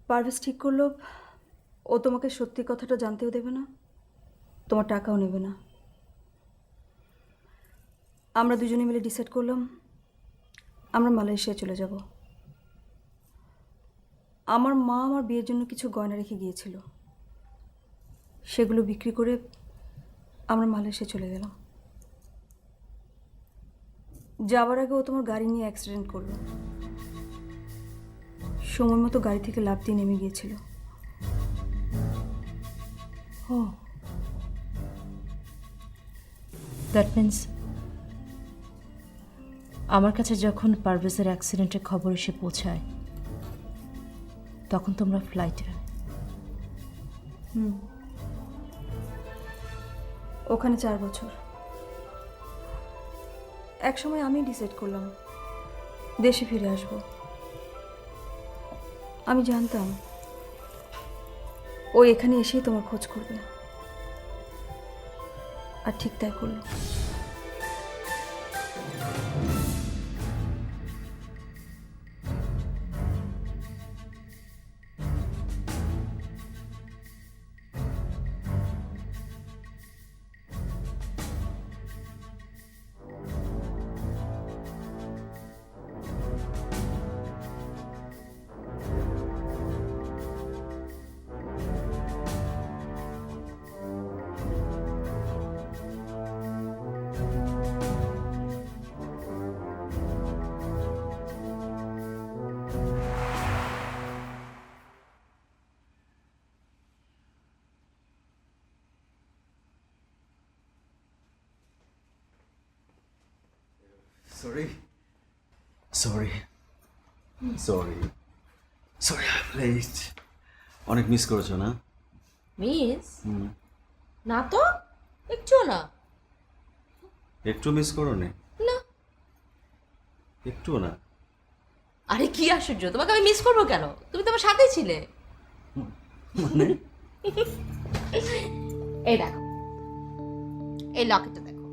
পারভেজ ঠিক করলো ও তোমাকে সত্যি কথাটা জানতেও দেবে না, তোমার টাকাও নেবে না। আমরা দুজনে মিলে ডিসাইড করলাম আমরা মালয়েশিয়া চলে যাব। আমার মা আমার বিয়ের জন্য কিছু গয়না রেখে গিয়েছিল, সেগুলো বিক্রি করে আমরা মালয়েশিয়া চলে গেলাম। যাওয়ার আগে ও তোমার গাড়ি নিয়ে অ্যাক্সিডেন্ট করলো। সময় মতো গাড়ি থেকে লাফ দিয়ে নেমে গিয়েছিল। ও, দ্যাট মিন্স আমার কাছে যখন পারভেজের অ্যাক্সিডেন্টের খবর এসে পৌঁছায় তখন তোমরা ফ্লাইটে। ওখানে 4 বছর। এক সময় আমি ডিসাইড করলাম দেশে ফিরে আসব। আমি জানতাম ও এখানে এসেই তোমার খোঁজ করবে, আর ঠিক তাই করলো। Sorry sorry sorry sorry please. অনেক মিস করেছো না? মিস না তো, একটুও না। একটু মিস করো নি? না। একটুও না? আরে কি আশ্চর্য, তোমাকে আমি মিস করবো কেন? তুমি তো আমার সাথেই ছিলে। মানে এই দেখো, এই লকেটটা দেখো।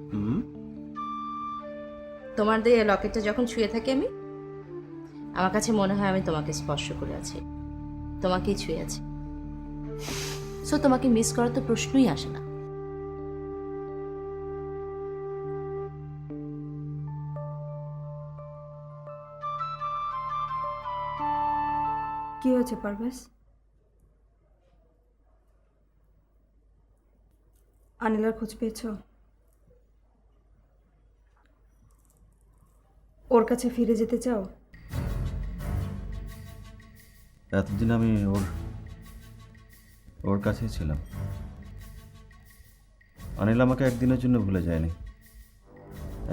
তোমার দিয়ে এই লকেটটা যখন ছুঁয়ে থাকি আমি, আমার কাছে মনে হয় আমি তোমাকে স্পর্শ করে আছি, তোমাকেই ছুঁয়ে আছি। সো তোমাকে মিস করার তো প্রশ্নই আসে না। কি হয়েছে পারভেজ? আনিলার খোঁজ পেয়েছো? ওর কাছে ফিরে যেতে চাও? এতদিন আমি ওর ওর কাছেই ছিলাম। অনিল আমাকে একদিনের জন্য ভুলে যায়নি,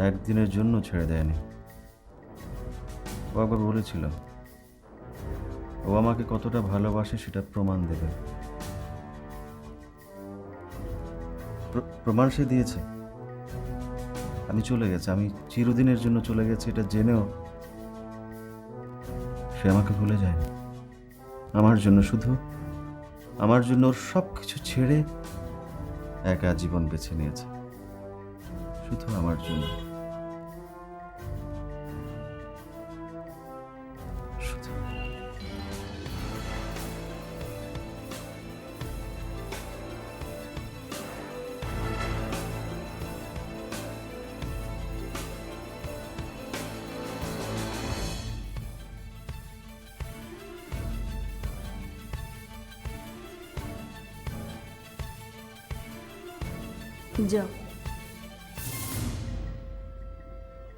একদিনের জন্য ছেড়ে দেয়নি। ও একবার বলেছিল ও আমাকে কতটা ভালোবাসে সেটা প্রমাণ দেবে। প্রমাণ সে দিয়েছে। আমি চলে গেছি, আমি চিরদিনের জন্য চলে গেছি এটা জেনেও সে আমাকে ভুলে যায়নি। আমার জন্য, শুধু আমার জন্য ওর সব কিছু ছেড়ে একা জীবন বেছে নিয়েছে, শুধু আমার জন্য, শুধু। যাও,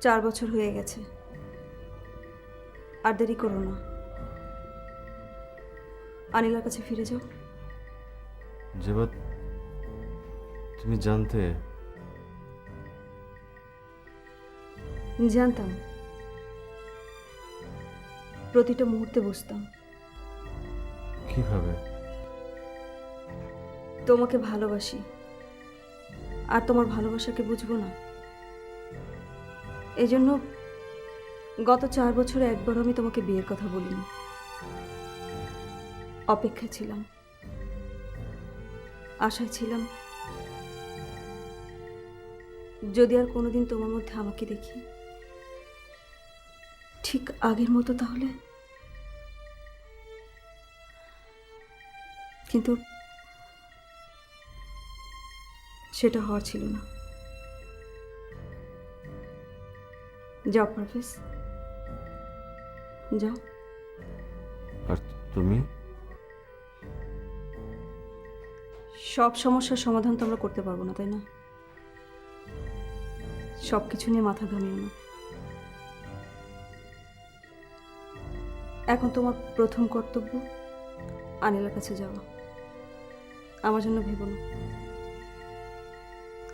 4 বছর হয়ে গেছে, আর দেরি করো না। আনিলার কাছে ফিরে যাও। জেবা, তুমি জানতে? জানতাম, প্রতিটা মুহূর্তে বুঝতাম কিভাবে? তোমাকে ভালোবাসি, আর তোমার ভালোবাসাকে বুঝবো না। এই জন্য গত 4 বছরে একবারও আমি তোমাকে বিয়ের কথা বলিনি। অপেক্ষায় ছিলাম, আশায় ছিলাম, যদি আর কোনোদিন তোমার মধ্যে আমাকে দেখি ঠিক আগের মতো, তাহলে কিন্তু সেটা হওয়ার ছিল না। যাও পারভেজ, যাও। আর তুমি? সব সমস্যার সমাধান তো আমরা করতে পারবো না, তাই না? সব কিছু নিয়ে মাথা ঘামিও না। এখন তোমার প্রথম কর্তব্য আনিলার কাছে যাওয়া। আমার জন্য ভেবো না,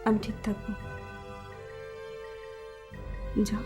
আমি ঠিক থাকবো। যাও।